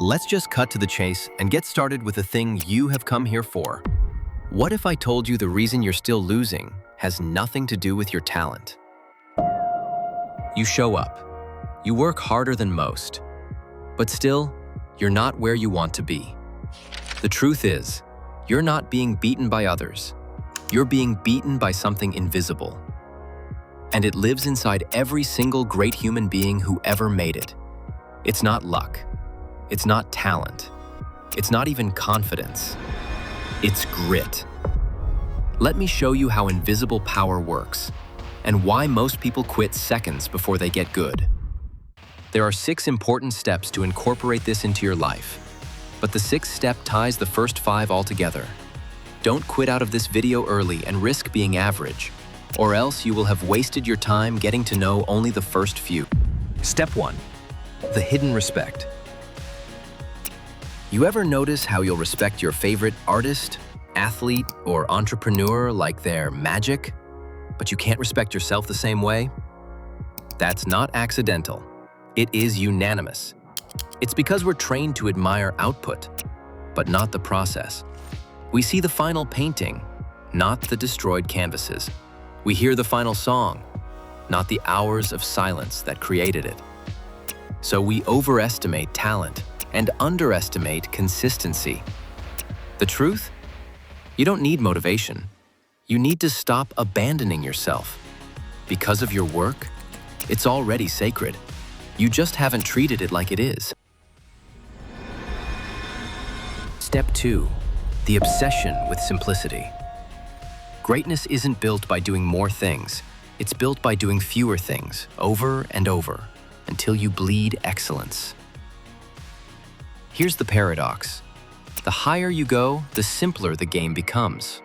Let's just cut to the chase and get started with the thing you have come here for. What if I told you the reason you're still losing has nothing to do with your talent? You show up. You work harder than most. But still, you're not where you want to be. The truth is, you're not being beaten by others. You're being beaten by something invisible. And it lives inside every single great human being who ever made it. It's not luck. It's not talent. It's not even confidence. It's grit. Let me show you how invisible power works and why most people quit seconds before they get good. There are 6 important steps to incorporate this into your life, but the 6th step ties the first 5 all together. Don't quit out of this video early and risk being average, or else you will have wasted your time getting to know only the first few. Step 1. The hidden respect. You ever notice how you'll respect your favorite artist, athlete, or entrepreneur like they're magic, but you can't respect yourself the same way? That's not accidental. It is unanimous. It's because we're trained to admire output, but not the process. We see the final painting, not the destroyed canvases. We hear the final song, not the hours of silence that created it. So we overestimate talent and underestimate consistency. The truth? You don't need motivation. You need to stop abandoning yourself. Because of your work, it's already sacred. You just haven't treated it like it is. Step 2. The obsession with simplicity. Greatness isn't built by doing more things. It's built by doing fewer things, over and over, until you bleed excellence. Here's the paradox. The higher you go, the simpler the game becomes.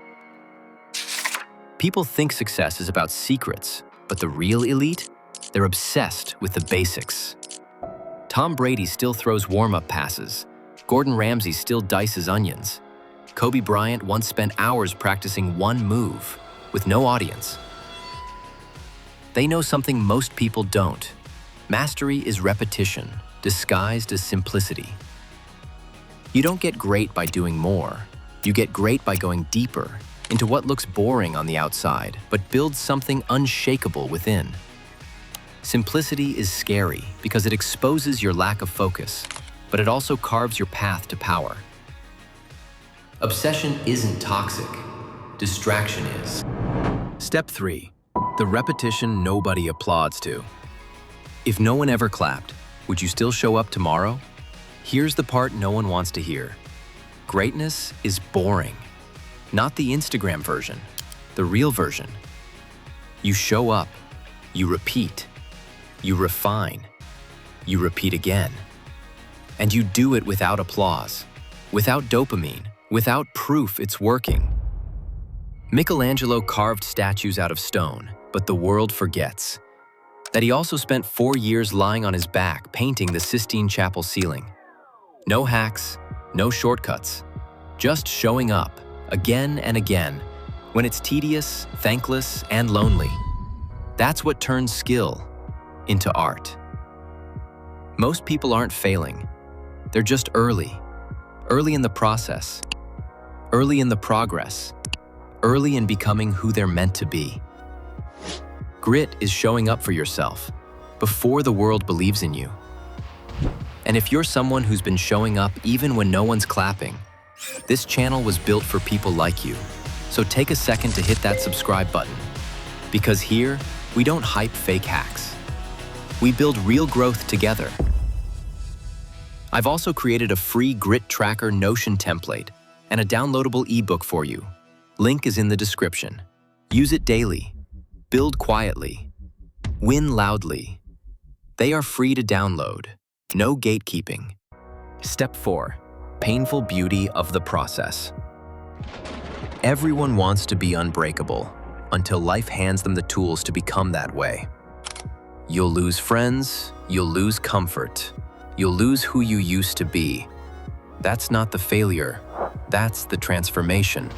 People think success is about secrets, but the real elite? They're obsessed with the basics. Tom Brady still throws warm-up passes. Gordon Ramsay still dices onions. Kobe Bryant once spent hours practicing one move with no audience. They know something most people don't. Mastery is repetition, disguised as simplicity. You don't get great by doing more. You get great by going deeper into what looks boring on the outside, but builds something unshakable within. Simplicity is scary because it exposes your lack of focus, but it also carves your path to power. Obsession isn't toxic. Distraction is. Step 3. The repetition nobody applauds to. If no one ever clapped, would you still show up tomorrow? Here's the part no one wants to hear. Greatness is boring. Not the Instagram version, the real version. You show up, you repeat, you refine, you repeat again. And you do it without applause, without dopamine, without proof it's working. Michelangelo carved statues out of stone, but the world forgets that he also spent 4 years lying on his back painting the Sistine Chapel ceiling. No hacks, no shortcuts, just showing up again and again when it's tedious, thankless, and lonely. That's what turns skill into art. Most people aren't failing. They're just early in the process, early in the progress, early in becoming who they're meant to be. Grit is showing up for yourself before the world believes in you. And if you're someone who's been showing up even when no one's clapping, this channel was built for people like you. So take a second to hit that subscribe button, because here, we don't hype fake hacks. We build real growth together. I've also created a free Grit Tracker Notion template and a downloadable ebook for you. Link is in the description. Use it daily. Build quietly. Win loudly. They are free to download. No gatekeeping. Step 4. Painful beauty of the process. Everyone wants to be unbreakable until life hands them the tools to become that way. You'll lose friends, you'll lose comfort, you'll lose who you used to be. That's not the failure, that's the transformation.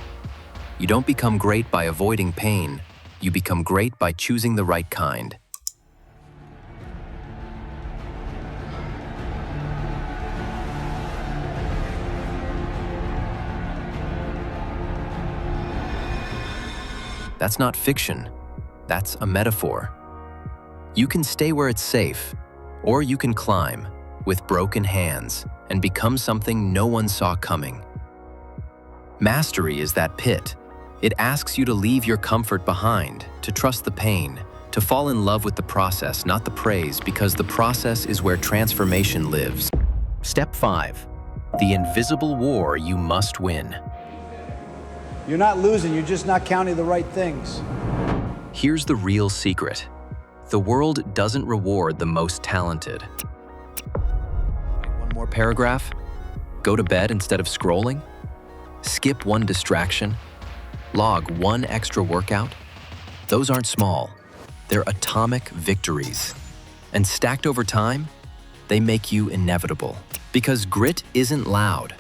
You don't become great by avoiding pain, you become great by choosing the right kind. That's not fiction. That's a metaphor. You can stay where it's safe, or you can climb with broken hands and become something no one saw coming. Mastery is that pit. It asks you to leave your comfort behind, to trust the pain, to fall in love with the process, not the praise, because the process is where transformation lives. Step 5. The invisible war you must win. You're not losing, you're just not counting the right things. Here's the real secret. The world doesn't reward the most talented. One more paragraph? Go to bed instead of scrolling? Skip one distraction? Log one extra workout? Those aren't small. They're atomic victories. And stacked over time, they make you inevitable. Because grit isn't loud.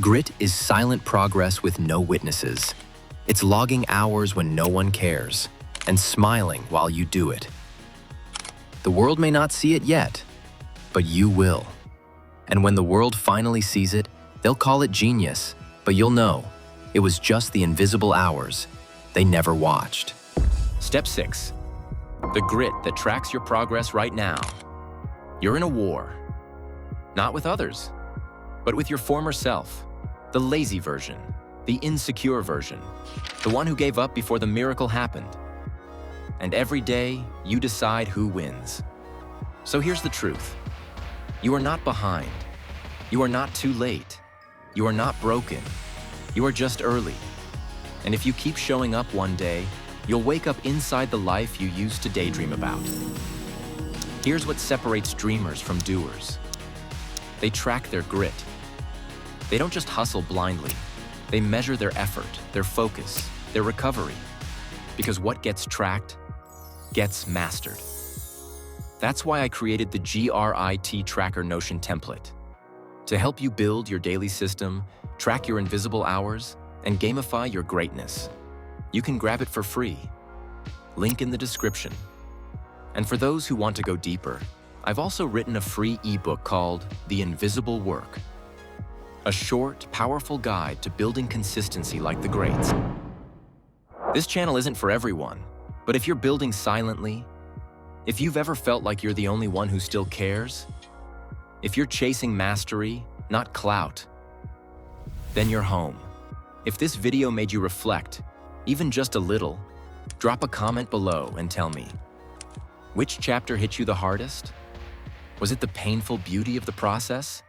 Grit is silent progress with no witnesses. It's logging hours when no one cares, and smiling while you do it. The world may not see it yet, but you will. And when the world finally sees it, they'll call it genius, but you'll know it was just the invisible hours they never watched. Step 6. The grit that tracks your progress right now. You're in a war. Not with others, but with your former self. The lazy version, the insecure version, the one who gave up before the miracle happened. And every day, you decide who wins. So here's the truth. You are not behind. You are not too late. You are not broken. You are just early. And if you keep showing up one day, you'll wake up inside the life you used to daydream about. Here's what separates dreamers from doers. They track their grit. They don't just hustle blindly. They measure their effort, their focus, their recovery. Because what gets tracked gets mastered. That's why I created the GRIT Tracker Notion template. To help you build your daily system, track your invisible hours, and gamify your greatness. You can grab it for free. Link in the description. And for those who want to go deeper, I've also written a free ebook called The Invisible Work. A short, powerful guide to building consistency like the greats. This channel isn't for everyone, but if you're building silently, if you've ever felt like you're the only one who still cares, if you're chasing mastery, not clout, then you're home. If this video made you reflect, even just a little, drop a comment below and tell me. Which chapter hit you the hardest? Was it the painful beauty of the process?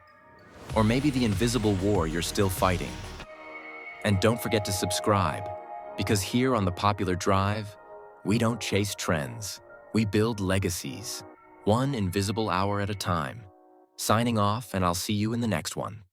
Or maybe the invisible war you're still fighting? And don't forget to subscribe, because here on the Popular Drive, we don't chase trends. We build legacies, one invisible hour at a time. Signing off, and I'll see you in the next one.